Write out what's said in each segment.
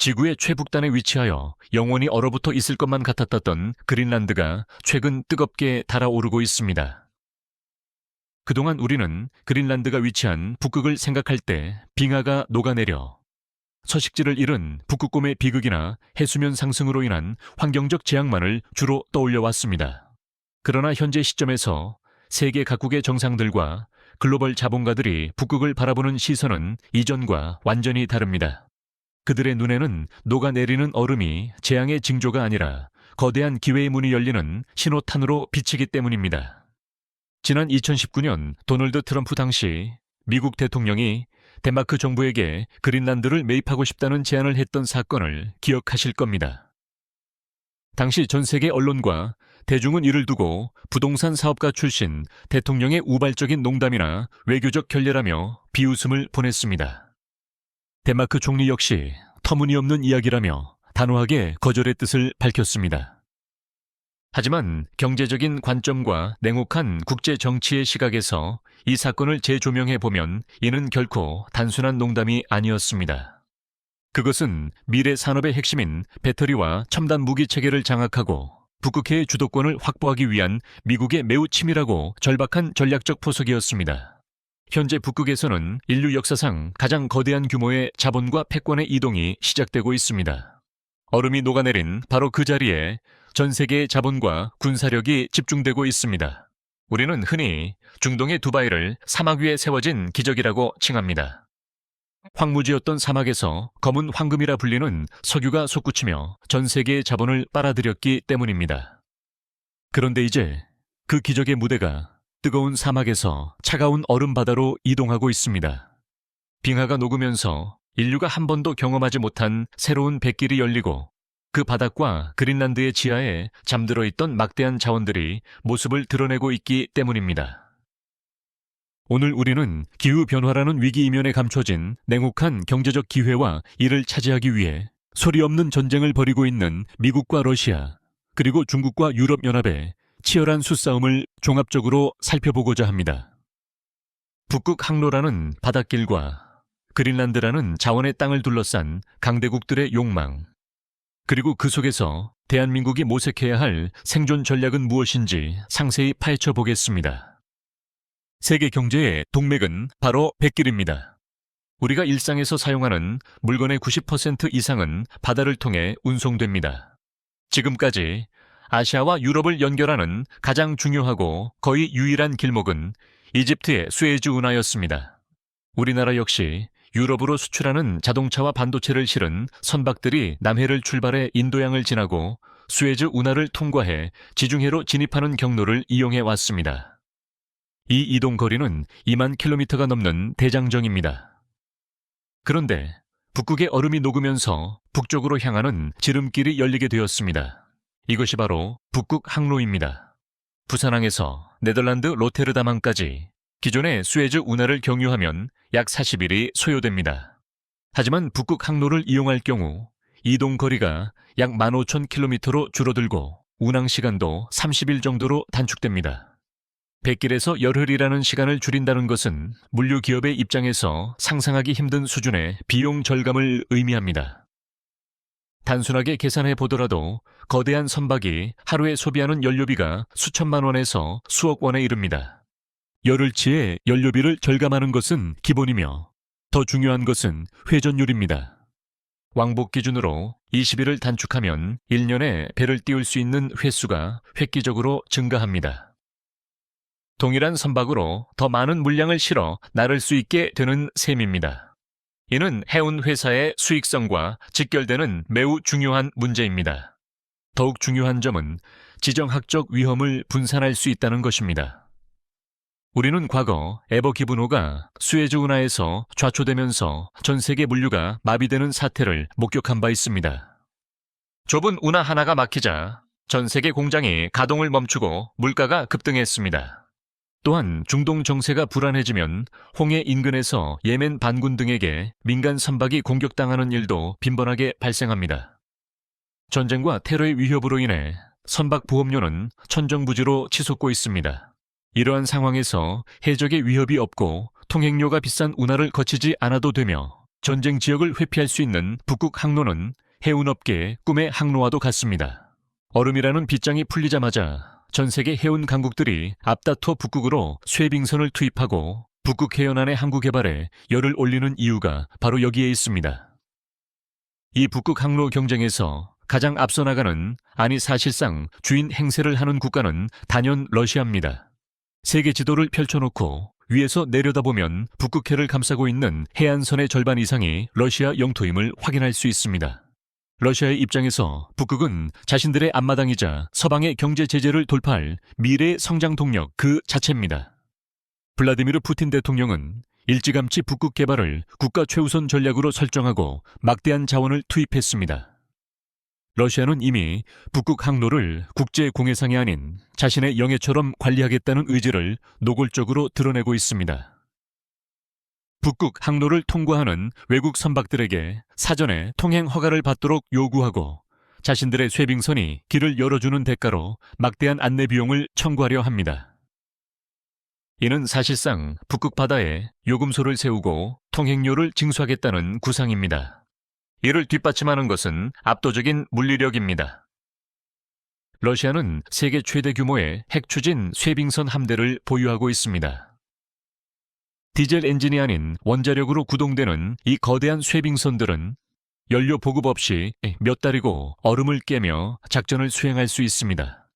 지구의 최북단에 위치하여 영원히 얼어붙어 있을 것만 같았던 그린란드가 최근 뜨겁게 달아오르고 있습니다. 그동안 우리는 그린란드가 위치한 북극을 생각할 때 빙하가 녹아내려 서식지를 잃은 북극곰의 비극이나 해수면 상승으로 인한 환경적 재앙만을 주로 떠올려왔습니다. 그러나 현재 시점에서 세계 각국의 정상들과 글로벌 자본가들이 북극을 바라보는 시선은 이전과 완전히 다릅니다. 그들의 눈에는 녹아내리는 얼음이 재앙의 징조가 아니라 거대한 기회의 문이 열리는 신호탄으로 비치기 때문입니다. 지난 2019년 도널드 트럼프 당시 미국 대통령이 덴마크 정부에게 그린란드를 매입하고 싶다는 제안을 했던 사건을 기억하실 겁니다. 당시 전 세계 언론과 대중은 이를 두고 부동산 사업가 출신 대통령의 우발적인 농담이나 외교적 결례라며 비웃음을 보냈습니다. 덴마크 총리 역시 터무니없는 이야기라며 단호하게 거절의 뜻을 밝혔습니다. 하지만 경제적인 관점과 냉혹한 국제 정치의 시각에서 이 사건을 재조명해 보면 이는 결코 단순한 농담이 아니었습니다. 그것은 미래 산업의 핵심인 배터리와 첨단 무기 체계를 장악하고 북극해의 주도권을 확보하기 위한 미국의 매우 치밀하고 절박한 전략적 포석이었습니다. 현재 북극에서는 인류 역사상 가장 거대한 규모의 자본과 패권의 이동이 시작되고 있습니다. 얼음이 녹아내린 바로 그 자리에 전 세계의 자본과 군사력이 집중되고 있습니다. 우리는 흔히 중동의 두바이를 사막 위에 세워진 기적이라고 칭합니다. 황무지였던 사막에서 검은 황금이라 불리는 석유가 솟구치며 전 세계의 자본을 빨아들였기 때문입니다. 그런데 이제 그 기적의 무대가 뜨거운 사막에서 차가운 얼음 바다로 이동하고 있습니다. 빙하가 녹으면서 인류가 한 번도 경험하지 못한 새로운 뱃길이 열리고 그 바닥과 그린란드의 지하에 잠들어 있던 막대한 자원들이 모습을 드러내고 있기 때문입니다. 오늘 우리는 기후변화라는 위기 이면에 감춰진 냉혹한 경제적 기회와 이를 차지하기 위해 소리 없는 전쟁을 벌이고 있는 미국과 러시아, 그리고 중국과 유럽연합의 치열한 수싸움을 종합적으로 살펴보고자 합니다. 북극 항로라는 바닷길과 그린란드라는 자원의 땅을 둘러싼 강대국들의 욕망, 그리고 그 속에서 대한민국이 모색해야 할 생존 전략은 무엇인지 상세히 파헤쳐 보겠습니다. 세계 경제의 동맥은 바로 뱃길입니다. 우리가 일상에서 사용하는 물건의 90% 이상은 바다를 통해 운송됩니다. 지금까지 아시아와 유럽을 연결하는 가장 중요하고 거의 유일한 길목은 이집트의 수에즈 운하였습니다. 우리나라 역시 유럽으로 수출하는 자동차와 반도체를 실은 선박들이 남해를 출발해 인도양을 지나고 수에즈 운하를 통과해 지중해로 진입하는 경로를 이용해 왔습니다. 이 이동 거리는 2만 킬로미터가 넘는 대장정입니다. 그런데 북극의 얼음이 녹으면서 북쪽으로 향하는 지름길이 열리게 되었습니다. 이것이 바로 북극 항로입니다. 부산항에서 네덜란드 로테르담항까지 기존의 수에즈 운하를 경유하면 약 40일이 소요됩니다. 하지만 북극 항로를 이용할 경우 이동 거리가 약 15,000km로 줄어들고 운항 시간도 30일 정도로 단축됩니다. 뱃길에서 열흘이라는 시간을 줄인다는 것은 물류 기업의 입장에서 상상하기 힘든 수준의 비용 절감을 의미합니다. 단순하게 계산해 보더라도 거대한 선박이 하루에 소비하는 연료비가 수천만 원에서 수억 원에 이릅니다. 열흘치의 연료비를 절감하는 것은 기본이며 더 중요한 것은 회전율입니다. 왕복 기준으로 20일을 단축하면 1년에 배를 띄울 수 있는 횟수가 획기적으로 증가합니다. 동일한 선박으로 더 많은 물량을 실어 나를 수 있게 되는 셈입니다. 이는 해운 회사의 수익성과 직결되는 매우 중요한 문제입니다. 더욱 중요한 점은 지정학적 위험을 분산할 수 있다는 것입니다. 우리는 과거 에버 기브노가 수에즈 운하에서 좌초되면서 전 세계 물류가 마비되는 사태를 목격한 바 있습니다. 좁은 운하 하나가 막히자 전 세계 공장이 가동을 멈추고 물가가 급등했습니다. 또한 중동 정세가 불안해지면 홍해 인근에서 예멘 반군 등에게 민간 선박이 공격당하는 일도 빈번하게 발생합니다. 전쟁과 테러의 위협으로 인해 선박 보험료는 천정부지로 치솟고 있습니다. 이러한 상황에서 해적의 위협이 없고 통행료가 비싼 운하를 거치지 않아도 되며 전쟁 지역을 회피할 수 있는 북극 항로는 해운업계의 꿈의 항로와도 같습니다. 얼음이라는 빗장이 풀리자마자 전 세계 해운 강국들이 앞다퉈 북극으로 쇠빙선을 투입하고 북극 해연안의 항구 개발에 열을 올리는 이유가 바로 여기에 있습니다. 이 북극 항로 경쟁에서 가장 앞서 나가는, 아니 사실상 주인 행세를 하는 국가는 단연 러시아입니다. 세계 지도를 펼쳐놓고 위에서 내려다보면 북극해를 감싸고 있는 해안선의 절반 이상이 러시아 영토임을 확인할 수 있습니다. 러시아의 입장에서 북극은 자신들의 앞마당이자 서방의 경제 제재를 돌파할 미래의 성장 동력 그 자체입니다. 블라디미르 푸틴 대통령은 일찌감치 북극 개발을 국가 최우선 전략으로 설정하고 막대한 자원을 투입했습니다. 러시아는 이미 북극 항로를 국제 공해상이 아닌 자신의 영해처럼 관리하겠다는 의지를 노골적으로 드러내고 있습니다. 북극 항로를 통과하는 외국 선박들에게 사전에 통행 허가를 받도록 요구하고 자신들의 쇠빙선이 길을 열어주는 대가로 막대한 안내 비용을 청구하려 합니다. 이는 사실상 북극 바다에 요금소를 세우고 통행료를 징수하겠다는 구상입니다. 이를 뒷받침하는 것은 압도적인 물리력입니다. 러시아는 세계 최대 규모의 핵추진 쇠빙선 함대를 보유하고 있습니다. 디젤 엔진이 아닌 원자력으로 구동되는 이 거대한 쇠빙선들은 연료 보급 없이 몇 달이고 얼음을 깨며 작전을 수행할 수 있습니다.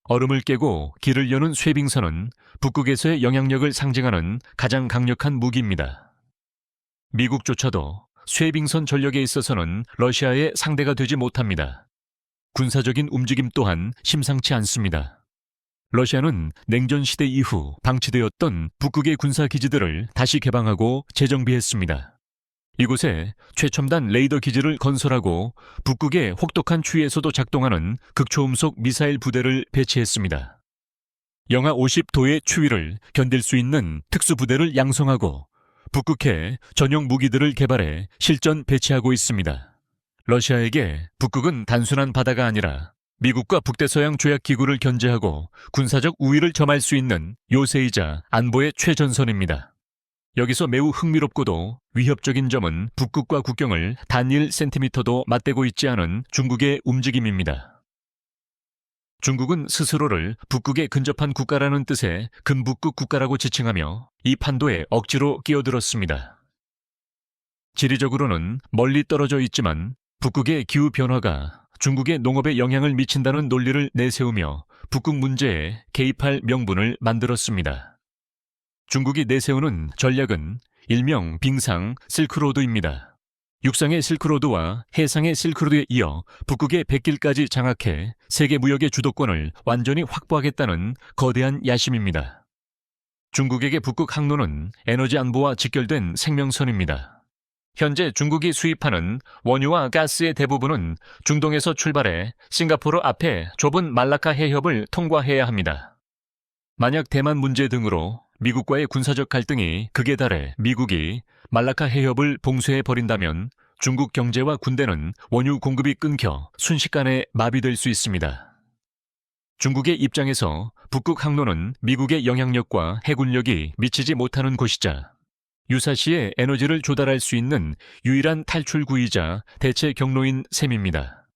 얼음을 깨고 길을 여는 쇠빙선은 북극에서의 영향력을 상징하는 가장 강력한 무기입니다. 미국조차도 쇠빙선 전력에 있어서는 러시아의 상대가 되지 못합니다. 군사적인 움직임 또한 심상치 않습니다. 러시아는 냉전 시대 이후 방치되었던 북극의 군사기지들을 다시 개방하고 재정비했습니다. 이곳에 최첨단 레이더 기지를 건설하고 북극의 혹독한 추위에서도 작동하는 극초음속 미사일 부대를 배치했습니다. 영하 50도의 추위를 견딜 수 있는 특수부대를 양성하고 북극해 전용 무기들을 개발해 실전 배치하고 있습니다. 러시아에게 북극은 단순한 바다가 아니라 미국과 북대서양 조약기구를 견제하고 군사적 우위를 점할 수 있는 요새이자 안보의 최전선입니다. 여기서 매우 흥미롭고도 위협적인 점은 북극과 국경을 단 1cm도 맞대고 있지 않은 중국의 움직임입니다. 중국은 스스로를 북극에 근접한 국가라는 뜻의 근북극 국가라고 지칭하며 이 판도에 억지로 끼어들었습니다. 지리적으로는 멀리 떨어져 있지만 북극의 기후 변화가 중국의 농업에 영향을 미친다는 논리를 내세우며 북극 문제에 개입할 명분을 만들었습니다. 중국이 내세우는 전략은 일명 빙상 실크로드입니다. 육상의 실크로드와 해상의 실크로드에 이어 북극의 백길까지 장악해 세계 무역의 주도권을 완전히 확보하겠다는 거대한 야심입니다. 중국에게 북극 항로는 에너지 안보와 직결된 생명선입니다. 현재 중국이 수입하는 원유와 가스의 대부분은 중동에서 출발해 싱가포르 앞에 좁은 말라카 해협을 통과해야 합니다. 만약 대만 문제 등으로 미국과의 군사적 갈등이 극에 달해 미국이 말라카 해협을 봉쇄해버린다면 중국 경제와 군대는 원유 공급이 끊겨 순식간에 마비될 수 있습니다. 중국의 입장에서 북극 항로는 미국의 영향력과 해군력이 미치지 못하는 곳이자 유사시에 에너지를 조달할 수 있는 유일한 탈출구이자 대체 경로인 셈입니다.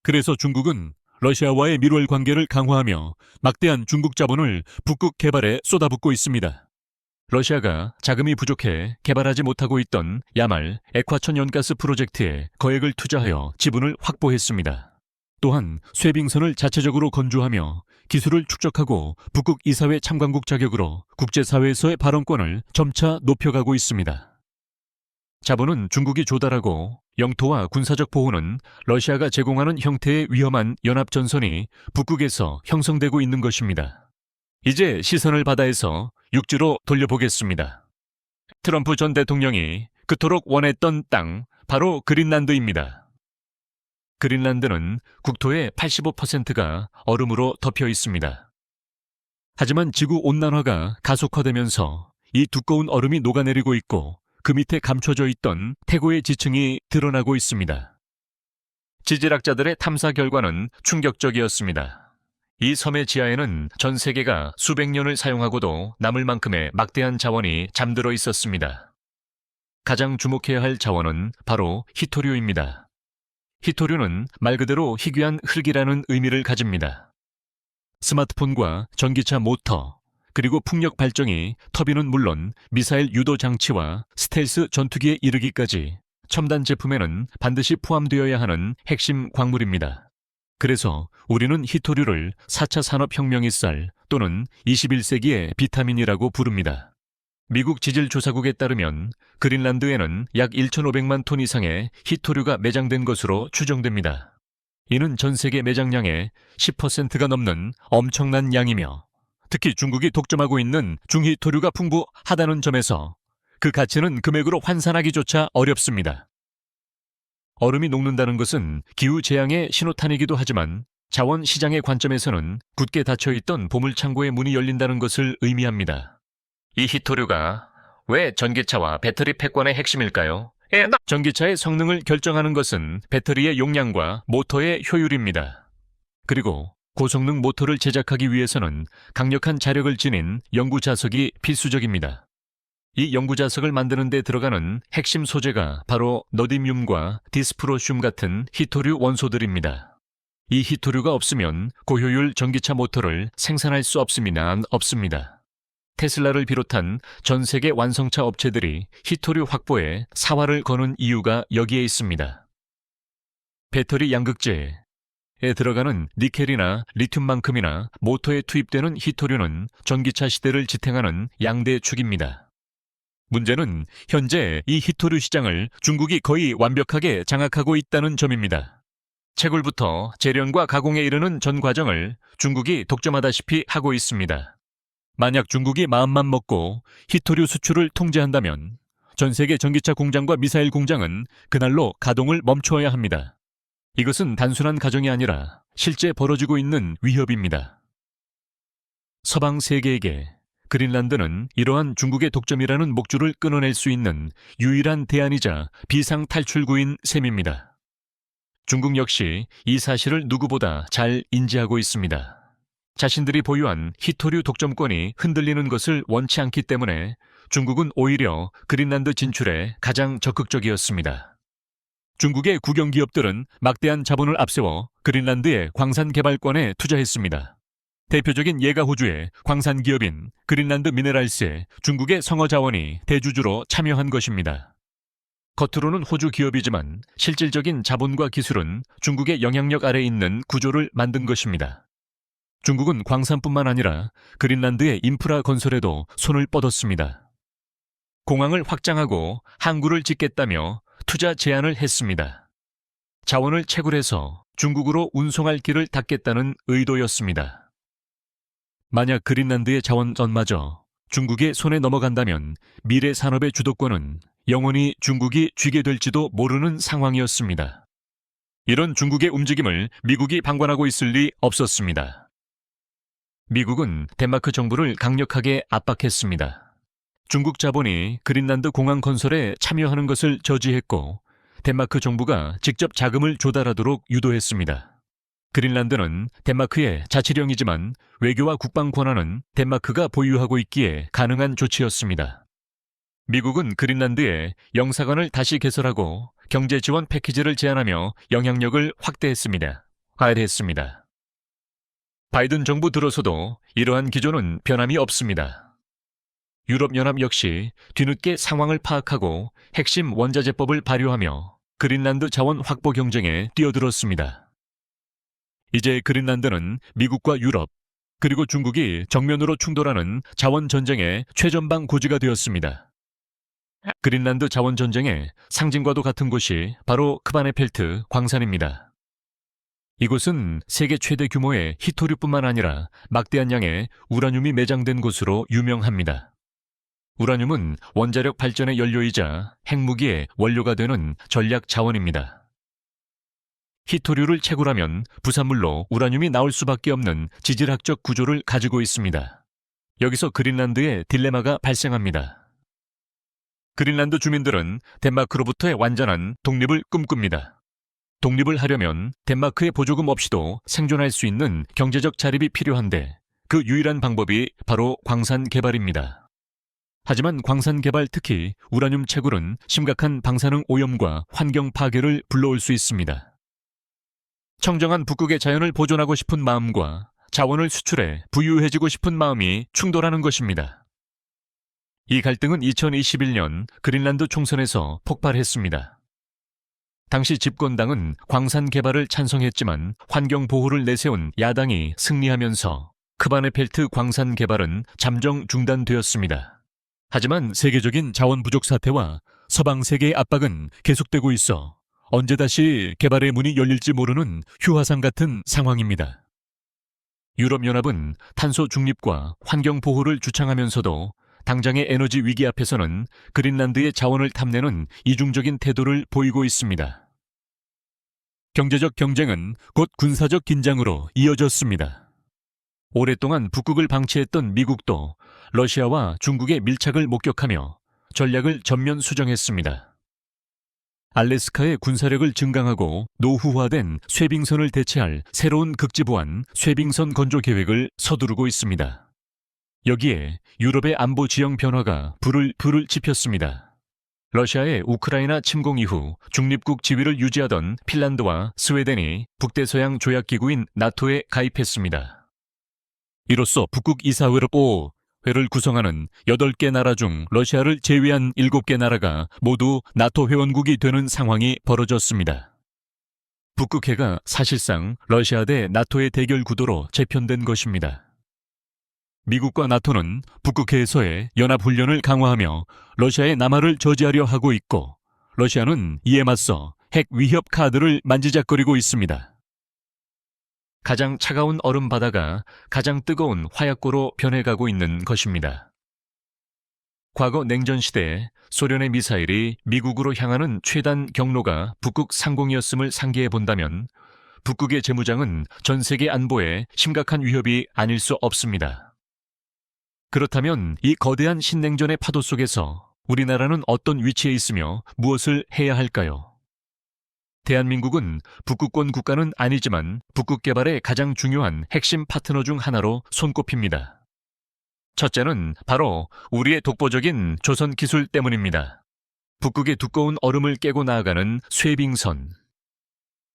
그래서 중국은 러시아와의 밀월 관계를 강화하며 막대한 중국 자본을 북극 개발에 쏟아붓고 있습니다. 러시아가 자금이 부족해 개발하지 못하고 있던 야말 액화천 연가스 프로젝트에 거액을 투자하여 지분을 확보했습니다. 또한 쇠빙선을 자체적으로 건조하며 기술을 축적하고 북극 이사회 참관국 자격으로 국제사회에서의 발언권을 점차 높여가고 있습니다. 자본은 중국이 조달하고 영토와 군사적 보호는 러시아가 제공하는 형태의 위험한 연합전선이 북극에서 형성되고 있는 것입니다. 이제 시선을 바다에서 육지로 돌려보겠습니다. 트럼프 전 대통령이 그토록 원했던 땅, 바로 그린란드입니다. 그린란드는 국토의 85%가 얼음으로 덮여 있습니다. 하지만 지구온난화가 가속화되면서 이 두꺼운 얼음이 녹아내리고 있고 그 밑에 감춰져 있던 태고의 지층이 드러나고 있습니다. 지질학자들의 탐사 결과는 충격적이었습니다. 이 섬의 지하에는 전 세계가 수백 년을 사용하고도 남을 만큼의 막대한 자원이 잠들어 있었습니다. 가장 주목해야 할 자원은 바로 히토류입니다. 히토류는 말 그대로 희귀한 흙이라는 의미를 가집니다. 스마트폰과 전기차 모터, 그리고 풍력 발전이 터빈은 물론 미사일 유도 장치와 스텔스 전투기에 이르기까지 첨단 제품에는 반드시 포함되어야 하는 핵심 광물입니다. 그래서 우리는 히토류를 4차 산업혁명의 쌀 또는 21세기의 비타민이라고 부릅니다. 미국 지질조사국에 따르면 그린란드에는 약 1,500만 톤 이상의 히토류가 매장된 것으로 추정됩니다. 이는 전 세계 매장량의 10%가 넘는 엄청난 양이며 특히 중국이 독점하고 있는 중히토류가 풍부하다는 점에서 그 가치는 금액으로 환산하기조차 어렵습니다. 얼음이 녹는다는 것은 기후재앙의 신호탄이기도 하지만 자원 시장의 관점에서는 굳게 닫혀있던 보물창고의 문이 열린다는 것을 의미합니다. 이 히토류가 왜 전기차와 배터리 패권의 핵심일까요? 전기차의 성능을 결정하는 것은 배터리의 용량과 모터의 효율입니다. 그리고 고성능 모터를 제작하기 위해서는 강력한 자력을 지닌 연구자석이 필수적입니다. 이 연구자석을 만드는 데 들어가는 핵심 소재가 바로 너디뮴과 디스프로슘 같은 히토류 원소들입니다. 이 히토류가 없으면 고효율 전기차 모터를 생산할 수 없습니다. 테슬라를 비롯한 전 세계 완성차 업체들이 히토류 확보에 사활을 거는 이유가 여기에 있습니다. 배터리 양극재에 들어가는 니켈이나 리튬만큼이나 모터에 투입되는 히토류는 전기차 시대를 지탱하는 양대 축입니다. 문제는 현재 이 히토류 시장을 중국이 거의 완벽하게 장악하고 있다는 점입니다. 채굴부터 재련과 가공에 이르는 전 과정을 중국이 독점하다시피 하고 있습니다. 만약 중국이 마음만 먹고 히토류 수출을 통제한다면 전 세계 전기차 공장과 미사일 공장은 그날로 가동을 멈추어야 합니다. 이것은 단순한 가정이 아니라 실제 벌어지고 있는 위협입니다. 서방 세계에게 그린란드는 이러한 중국의 독점이라는 목줄을 끊어낼 수 있는 유일한 대안이자 비상 탈출구인 셈입니다. 중국 역시 이 사실을 누구보다 잘 인지하고 있습니다. 자신들이 보유한 히토류 독점권이 흔들리는 것을 원치 않기 때문에 중국은 오히려 그린란드 진출에 가장 적극적이었습니다. 중국의 국영기업들은 막대한 자본을 앞세워 그린란드의 광산 개발권에 투자했습니다. 대표적인 예가 호주의 광산 기업인 그린란드 미네랄스에 중국의 성어 자원이 대주주로 참여한 것입니다. 겉으로는 호주 기업이지만 실질적인 자본과 기술은 중국의 영향력 아래 있는 구조를 만든 것입니다. 중국은 광산뿐만 아니라 그린란드의 인프라 건설에도 손을 뻗었습니다. 공항을 확장하고 항구를 짓겠다며 투자 제안을 했습니다. 자원을 채굴해서 중국으로 운송할 길을 닫겠다는 의도였습니다. 만약 그린란드의 자원전마저 중국의 손에 넘어간다면 미래 산업의 주도권은 영원히 중국이 쥐게 될지도 모르는 상황이었습니다. 이런 중국의 움직임을 미국이 방관하고 있을 리 없었습니다. 미국은 덴마크 정부를 강력하게 압박했습니다. 중국 자본이 그린란드 공항 건설에 참여하는 것을 저지했고 덴마크 정부가 직접 자금을 조달하도록 유도했습니다. 그린란드는 덴마크의 자치령이지만 외교와 국방 권한은 덴마크가 보유하고 있기에 가능한 조치였습니다. 미국은 그린란드에 영사관을 다시 개설하고 경제 지원 패키지를 제안하며 영향력을 확대했습니다. 바이든 정부 들어서도 이러한 기조는 변함이 없습니다. 유럽연합 역시 뒤늦게 상황을 파악하고 핵심 원자재법을 발효하며 그린란드 자원 확보 경쟁에 뛰어들었습니다. 이제 그린란드는 미국과 유럽, 그리고 중국이 정면으로 충돌하는 자원 전쟁의 최전방 고지가 되었습니다. 그린란드 자원 전쟁의 상징과도 같은 곳이 바로 크바네펠트 광산입니다. 이곳은 세계 최대 규모의 히토류뿐만 아니라 막대한 양의 우라늄이 매장된 곳으로 유명합니다. 우라늄은 원자력 발전의 연료이자 핵무기의 원료가 되는 전략 자원입니다. 히토류를 채굴하면 부산물로 우라늄이 나올 수밖에 없는 지질학적 구조를 가지고 있습니다. 여기서 그린란드의 딜레마가 발생합니다. 그린란드 주민들은 덴마크로부터의 완전한 독립을 꿈꿉니다. 독립을 하려면 덴마크의 보조금 없이도 생존할 수 있는 경제적 자립이 필요한데 그 유일한 방법이 바로 광산 개발입니다. 하지만 광산 개발, 특히 우라늄 채굴은 심각한 방사능 오염과 환경 파괴를 불러올 수 있습니다. 청정한 북극의 자연을 보존하고 싶은 마음과 자원을 수출해 부유해지고 싶은 마음이 충돌하는 것입니다. 이 갈등은 2021년 그린란드 총선에서 폭발했습니다. 당시 집권당은 광산 개발을 찬성했지만 환경 보호를 내세운 야당이 승리하면서 크바네펠트 광산 개발은 잠정 중단되었습니다. 하지만 세계적인 자원 부족 사태와 서방 세계의 압박은 계속되고 있어 언제 다시 개발의 문이 열릴지 모르는 휴화상 같은 상황입니다. 유럽연합은 탄소 중립과 환경 보호를 주창하면서도 당장의 에너지 위기 앞에서는 그린란드의 자원을 탐내는 이중적인 태도를 보이고 있습니다. 경제적 경쟁은 곧 군사적 긴장으로 이어졌습니다. 오랫동안 북극을 방치했던 미국도 러시아와 중국의 밀착을 목격하며 전략을 전면 수정했습니다. 알래스카의 군사력을 증강하고 노후화된 쇠빙선을 대체할 새로운 극지보안 쇠빙선 건조 계획을 서두르고 있습니다. 여기에 유럽의 안보 지형 변화가 불을 지폈습니다. 러시아의 우크라이나 침공 이후 중립국 지위를 유지하던 핀란드와 스웨덴이 북대서양 조약기구인 나토에 가입했습니다. 이로써 북극 이사회를 구성하는 8개 나라 중 러시아를 제외한 7개 나라가 모두 나토 회원국이 되는 상황이 벌어졌습니다. 북극해가 사실상 러시아 대 나토의 대결 구도로 재편된 것입니다. 미국과 나토는 북극해에서의 연합훈련을 강화하며 러시아의 남하를 저지하려 하고 있고, 러시아는 이에 맞서 핵 위협 카드를 만지작거리고 있습니다. 가장 차가운 얼음 바다가 가장 뜨거운 화약고로 변해가고 있는 것입니다. 과거 냉전 시대에 소련의 미사일이 미국으로 향하는 최단 경로가 북극 상공이었음을 상기해 본다면 북극의 재무장은 전 세계 안보에 심각한 위협이 아닐 수 없습니다. 그렇다면 이 거대한 신냉전의 파도 속에서 우리나라는 어떤 위치에 있으며 무엇을 해야 할까요? 대한민국은 북극권 국가는 아니지만 북극 개발의 가장 중요한 핵심 파트너 중 하나로 손꼽힙니다. 첫째는 바로 우리의 독보적인 조선 기술 때문입니다. 북극의 두꺼운 얼음을 깨고 나아가는 쇠빙선,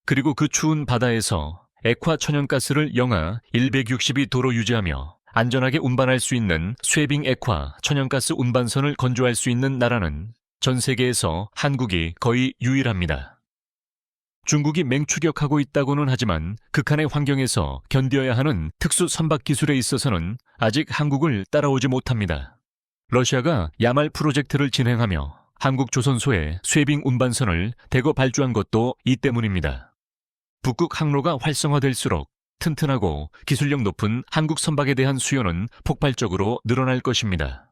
그리고 그 추운 바다에서 액화 천연가스를 영하 162도로 유지하며 안전하게 운반할 수 있는 쇠빙 액화 천연가스 운반선을 건조할 수 있는 나라는 전 세계에서 한국이 거의 유일합니다. 중국이 맹추격하고 있다고는 하지만 극한의 환경에서 견뎌야 하는 특수 선박 기술에 있어서는 아직 한국을 따라오지 못합니다. 러시아가 야말 프로젝트를 진행하며 한국 조선소의 쇠빙 운반선을 대거 발주한 것도 이 때문입니다. 북극 항로가 활성화될수록 튼튼하고 기술력 높은 한국 선박에 대한 수요는 폭발적으로 늘어날 것입니다.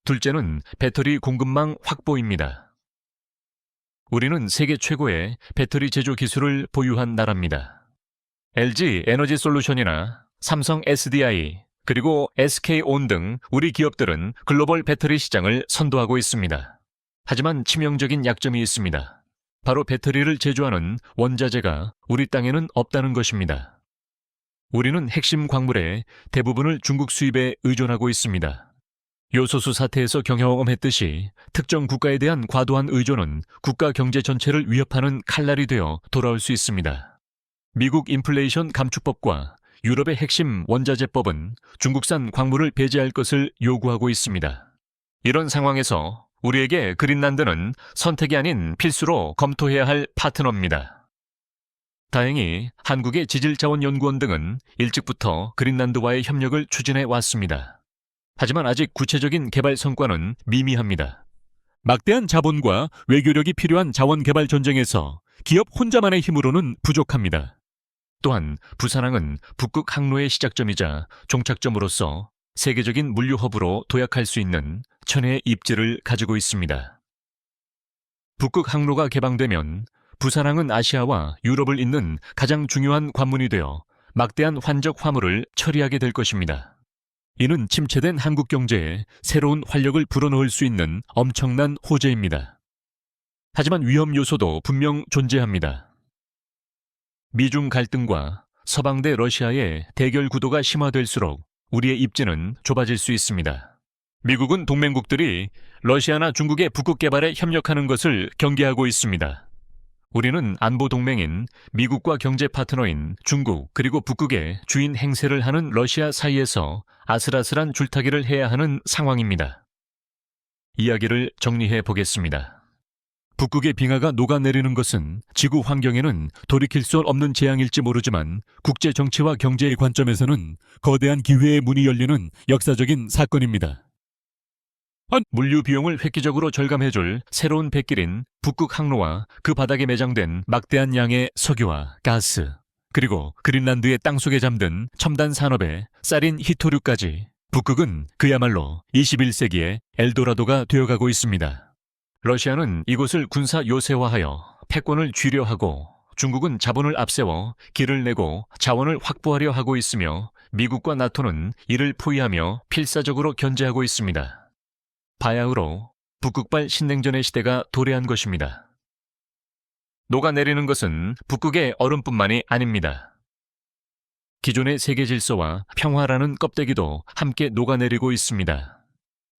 둘째는 배터리 공급망 확보입니다. 우리는 세계 최고의 배터리 제조 기술을 보유한 나라입니다. LG 에너지 솔루션이나 삼성 SDI, 그리고 SK온 등 우리 기업들은 글로벌 배터리 시장을 선도하고 있습니다. 하지만 치명적인 약점이 있습니다. 바로 배터리를 제조하는 원자재가 우리 땅에는 없다는 것입니다. 우리는 핵심 광물의 대부분을 중국 수입에 의존하고 있습니다. 요소수 사태에서 경험했듯이 특정 국가에 대한 과도한 의존은 국가 경제 전체를 위협하는 칼날이 되어 돌아올 수 있습니다. 미국 인플레이션 감축법과 유럽의 핵심 원자재법은 중국산 광물을 배제할 것을 요구하고 있습니다. 이런 상황에서 우리에게 그린란드는 선택이 아닌 필수로 검토해야 할 파트너입니다. 다행히 한국의 지질자원연구원 등은 일찍부터 그린란드와의 협력을 추진해 왔습니다. 하지만 아직 구체적인 개발 성과는 미미합니다. 막대한 자본과 외교력이 필요한 자원 개발 전쟁에서 기업 혼자만의 힘으로는 부족합니다. 또한 부산항은 북극 항로의 시작점이자 종착점으로서 세계적인 물류 허브로 도약할 수 있는 천혜의 입지를 가지고 있습니다. 북극 항로가 개방되면 부산항은 아시아와 유럽을 잇는 가장 중요한 관문이 되어 막대한 환적 화물을 처리하게 될 것입니다. 이는 침체된 한국 경제에 새로운 활력을 불어넣을 수 있는 엄청난 호재입니다. 하지만 위험 요소도 분명 존재합니다. 미중 갈등과 서방 대 러시아의 대결 구도가 심화될수록 우리의 입지는 좁아질 수 있습니다. 미국은 동맹국들이 러시아나 중국의 북극 개발에 협력하는 것을 경계하고 있습니다. 우리는 안보 동맹인 미국과 경제 파트너인 중국 그리고 북극의 주인 행세를 하는 러시아 사이에서 아슬아슬한 줄타기를 해야 하는 상황입니다. 이야기를 정리해 보겠습니다. 북극의 빙하가 녹아내리는 것은 지구 환경에는 돌이킬 수 없는 재앙일지 모르지만 국제 정치와 경제의 관점에서는 거대한 기회의 문이 열리는 역사적인 사건입니다. 물류 비용을 획기적으로 절감해줄 새로운 백길인 북극 항로와 그 바닥에 매장된 막대한 양의 석유와 가스, 그리고 그린란드의 땅속에 잠든 첨단 산업의 쌀인 히토류까지 북극은 그야말로 21세기의 엘도라도가 되어가고 있습니다. 러시아는 이곳을 군사 요새화하여 패권을 쥐려 하고 중국은 자본을 앞세워 길을 내고 자원을 확보하려 하고 있으며 미국과 나토는 이를 포위하며 필사적으로 견제하고 있습니다. 바야흐로 북극발 신냉전의 시대가 도래한 것입니다. 녹아내리는 것은 북극의 얼음뿐만이 아닙니다. 기존의 세계 질서와 평화라는 껍데기도 함께 녹아내리고 있습니다.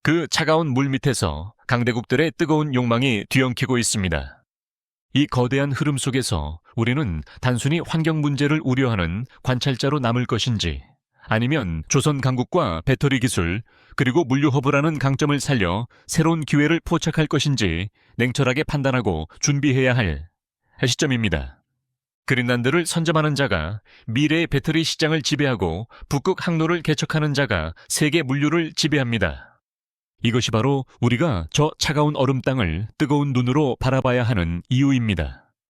그 차가운 물 밑에서 강대국들의 뜨거운 욕망이 뒤엉키고 있습니다. 이 거대한 흐름 속에서 우리는 단순히 환경 문제를 우려하는 관찰자로 남을 것인지, 아니면 조선 강국과 배터리 기술 그리고 물류 허브라는 강점을 살려 새로운 기회를 포착할 것인지 냉철하게 판단하고 준비해야 할 시점입니다. 그린란드를 선점하는 자가 미래의 배터리 시장을 지배하고 북극 항로를 개척하는 자가 세계 물류를 지배합니다. 이것이 바로 우리가 저 차가운 얼음 땅을 뜨거운 눈으로 바라봐야 하는 이유입니다.